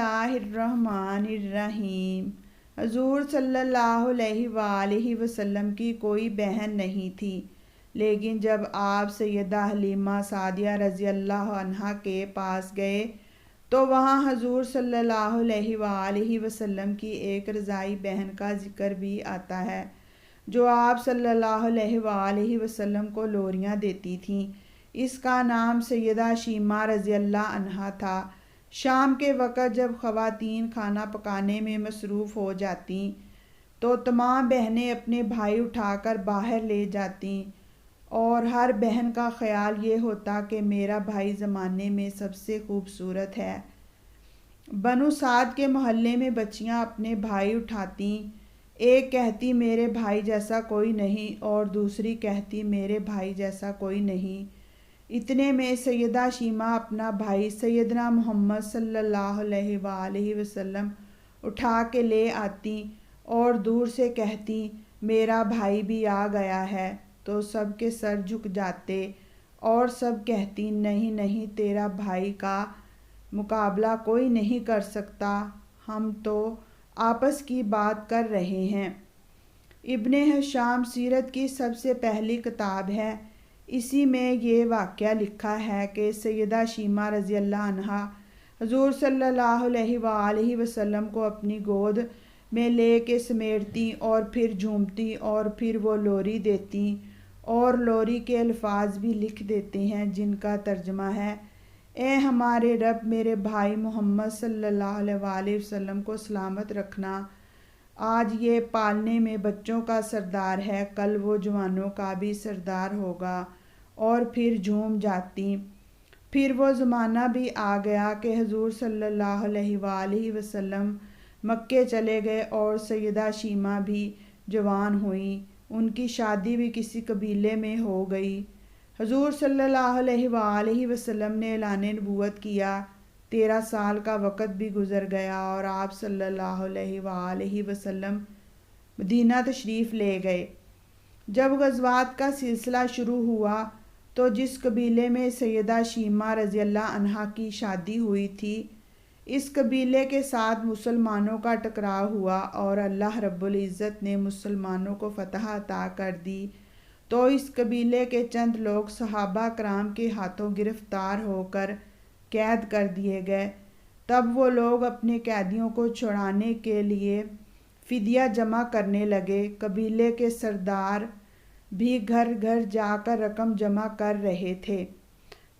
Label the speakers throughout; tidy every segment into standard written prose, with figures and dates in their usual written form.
Speaker 1: اللہ الرحمن الرحیم۔ حضور صلی اللہ علیہ وآلہ وسلم کی کوئی بہن نہیں تھی، لیکن جب آپ سیدہ حلیمہ سعدیہ رضی اللہ عنہا کے پاس گئے تو وہاں حضور صلی اللہ علیہ وآلہ وسلم کی ایک رضائی بہن کا ذکر بھی آتا ہے جو آپ صلی اللہ علیہ وآلہ وسلم کو لوریاں دیتی تھیں۔ اس کا نام سیدہ شیمہ رضی اللہ عنہا تھا۔ شام کے وقت جب خواتین کھانا پکانے میں مصروف ہو جاتیں تو تمام بہنیں اپنے بھائی اٹھا کر باہر لے جاتیں، اور ہر بہن کا خیال یہ ہوتا کہ میرا بھائی زمانے میں سب سے خوبصورت ہے۔ بنو سعد کے محلے میں بچیاں اپنے بھائی اٹھاتیں، ایک کہتی میرے بھائی جیسا کوئی نہیں اور دوسری کہتی میرے بھائی جیسا کوئی نہیں۔ اتنے میں سیدہ شیمہ اپنا بھائی سیدنا محمد صلی اللہ علیہ وآلہ وسلم اٹھا کے لے آتی اور دور سے کہتی میرا بھائی بھی آ گیا ہے، تو سب کے سر جھک جاتے اور سب کہتی نہیں نہیں، تیرا بھائی کا مقابلہ کوئی نہیں کر سکتا، ہم تو آپس کی بات کر رہے ہیں۔ ابن ہشام سیرت کی سب سے پہلی کتاب ہے، اسی میں یہ واقعہ لکھا ہے کہ سیدہ شیمہ رضی اللہ عنہا حضور صلی اللہ علیہ وآلہ وسلم کو اپنی گود میں لے کے سمیٹتی اور پھر جھومتی اور پھر وہ لوری دیتی، اور لوری کے الفاظ بھی لکھ دیتے ہیں جن کا ترجمہ ہے، اے ہمارے رب، میرے بھائی محمد صلی اللہ علیہ وآلہ وسلم کو سلامت رکھنا، آج یہ پالنے میں بچوں کا سردار ہے، کل وہ جوانوں کا بھی سردار ہوگا، اور پھر جھوم جاتی۔ پھر وہ زمانہ بھی آ گیا کہ حضور صلی اللہ علیہ وآلہ وسلم مکے چلے گئے اور سیدہ شیمہ بھی جوان ہوئیں، ان کی شادی بھی کسی قبیلے میں ہو گئی۔ حضور صلی اللہ علیہ وآلہ وسلم نے اعلان نبوت کیا، 13 سال کا وقت بھی گزر گیا اور آپ صلی اللہ علیہ وآلہ وسلم مدینہ تشریف لے گئے۔ جب غزوات کا سلسلہ شروع ہوا تو جس قبیلے میں سیدہ شیمہ رضی اللہ عنہا کی شادی ہوئی تھی، اس قبیلے کے ساتھ مسلمانوں کا ٹکراؤ ہوا اور اللہ رب العزت نے مسلمانوں کو فتح عطا کر دی، تو اس قبیلے کے چند لوگ صحابہ کرام کے ہاتھوں گرفتار ہو کر قید کر دیے گئے۔ تب وہ لوگ اپنے قیدیوں کو چھڑانے کے لیے فدیہ جمع کرنے لگے۔ قبیلے کے سردار بھی گھر گھر جا کر رقم جمع کر رہے تھے۔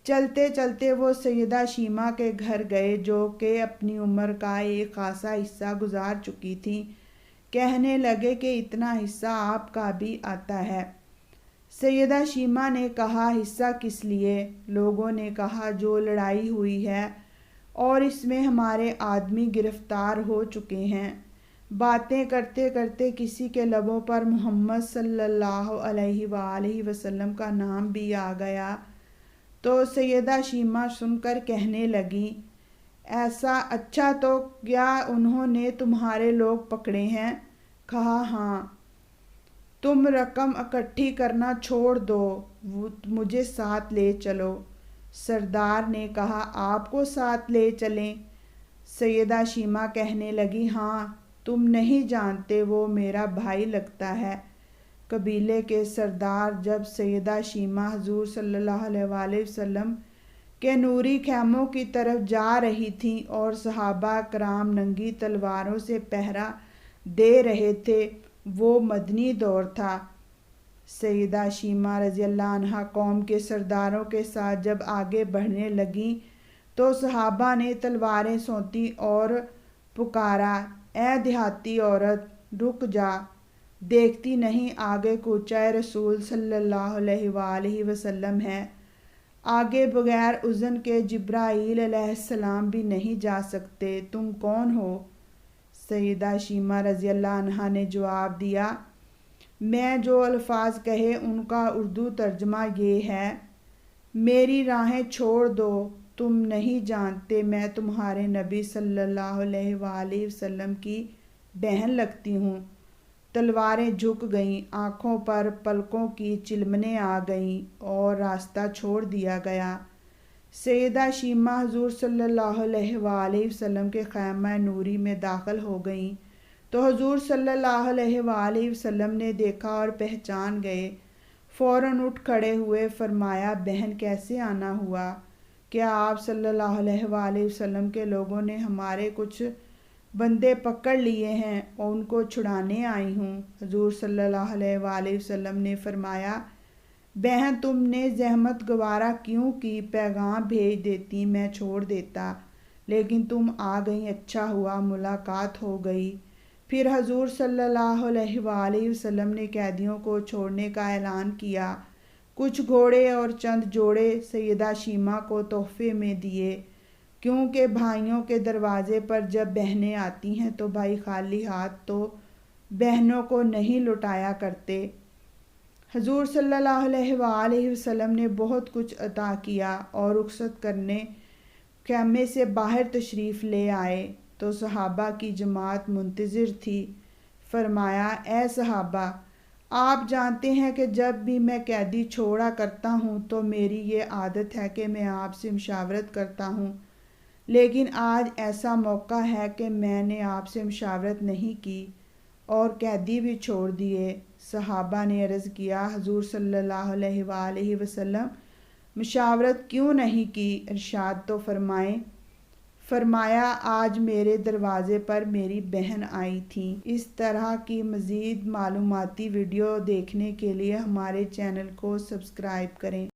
Speaker 1: چلتے چلتے وہ سیدہ شیمہ کے گھر گئے جو کہ اپنی عمر کا ایک خاصا حصہ گزار چکی تھیں۔ کہنے لگے کہ اتنا حصہ آپ کا بھی آتا ہے۔ سیدہ شیمہ نے کہا حصہ کس لیے؟ لوگوں نے کہا جو لڑائی ہوئی ہے اور اس میں ہمارے آدمی گرفتار ہو چکے ہیں۔ باتیں کرتے کرتے کسی کے لبوں پر محمد صلی اللہ علیہ وآلہ وسلم کا نام بھی آ گیا، تو سیدہ شیمہ سن کر کہنے لگی ایسا اچھا، تو کیا انہوں نے تمہارے لوگ پکڑے ہیں؟ کہا ہاں۔ تم رقم اکٹھی کرنا چھوڑ دو، مجھے ساتھ لے چلو۔ سردار نے کہا آپ کو ساتھ لے چلیں؟ سیدہ شیمہ کہنے لگی ہاں، تم نہیں جانتے وہ میرا بھائی لگتا ہے۔ قبیلے کے سردار جب سیدہ شیمہ حضور صلی اللہ علیہ وآلہ وسلم کے نوری خیموں کی طرف جا رہی تھیں اور صحابہ کرام ننگی تلواروں سے پہرا دے رہے تھے، وہ مدنی دور تھا۔ سیدہ شیمہ رضی اللہ عنہا قوم کے سرداروں کے ساتھ جب آگے بڑھنے لگیں تو صحابہ نے تلواریں سونتیں اور پکارا اے دیہاتی عورت، رک جا، دیکھتی نہیں آگے کوچہ رسول صلی اللہ علیہ وآلہ وسلم ہے، آگے بغیر اذن کے جبرائیل علیہ السلام بھی نہیں جا سکتے، تم کون ہو؟ سیدہ شیمہ رضی اللہ عنہا نے جواب دیا میں جو الفاظ کہے ان کا اردو ترجمہ یہ ہے، میری راہیں چھوڑ دو، تم نہیں جانتے میں تمہارے نبی صلی اللہ علیہ وآلہ وسلم کی بہن لگتی ہوں۔ تلواریں جھک گئیں، آنکھوں پر پلکوں کی چلمنیں آ گئیں اور راستہ چھوڑ دیا گیا۔ سیدہ شیمہ حضور صلی اللہ علیہ وآلہ وسلم کے خیمہ نوری میں داخل ہو گئیں تو حضور صلی اللہ علیہ وآلہ وسلم نے دیکھا اور پہچان گئے۔ فوراً اٹھ کھڑے ہوئے، فرمایا بہن کیسے آنا ہوا؟ کیا آپ صلی اللہ علیہ وآلہ وسلم کے لوگوں نے ہمارے کچھ بندے پکڑ لیے ہیں اور ان کو چھڑانے آئی ہوں؟ حضور صلی اللہ علیہ وآلہ وسلم نے فرمایا بہن تم نے زحمت گوارا کیوں کی؟ پیغام بھیج دیتی، میں چھوڑ دیتا، لیکن تم آ گئیں، اچھا ہوا ملاقات ہو گئی۔ پھر حضور صلی اللہ علیہ وآلہ وسلم نے قیدیوں کو چھوڑنے کا اعلان کیا۔ کچھ گھوڑے اور چند جوڑے سیدہ شیمہ کو تحفے میں دیے، کیونکہ بھائیوں کے دروازے پر جب بہنیں آتی ہیں تو بھائی خالی ہاتھ تو بہنوں کو نہیں لوٹایا کرتے۔ حضور صلی اللہ علیہ وآلہ وسلم نے بہت کچھ عطا کیا اور رخصت کرنے خیمے سے باہر تشریف لے آئے تو صحابہ کی جماعت منتظر تھی۔ فرمایا اے صحابہ، آپ جانتے ہیں کہ جب بھی میں قیدی چھوڑا کرتا ہوں تو میری یہ عادت ہے کہ میں آپ سے مشاورت کرتا ہوں، لیکن آج ایسا موقع ہے کہ میں نے آپ سے مشاورت نہیں کی اور قیدی بھی چھوڑ دیے۔ صحابہ نے عرض کیا حضور صلی اللہ علیہ وآلہ وسلم مشاورت کیوں نہیں کی؟ ارشاد تو فرمائیں۔ فرمایا آج میرے دروازے پر میری بہن آئی تھیں۔ اس طرح کی مزید معلوماتی ویڈیو دیکھنے کے لیے ہمارے چینل کو سبسکرائب کریں۔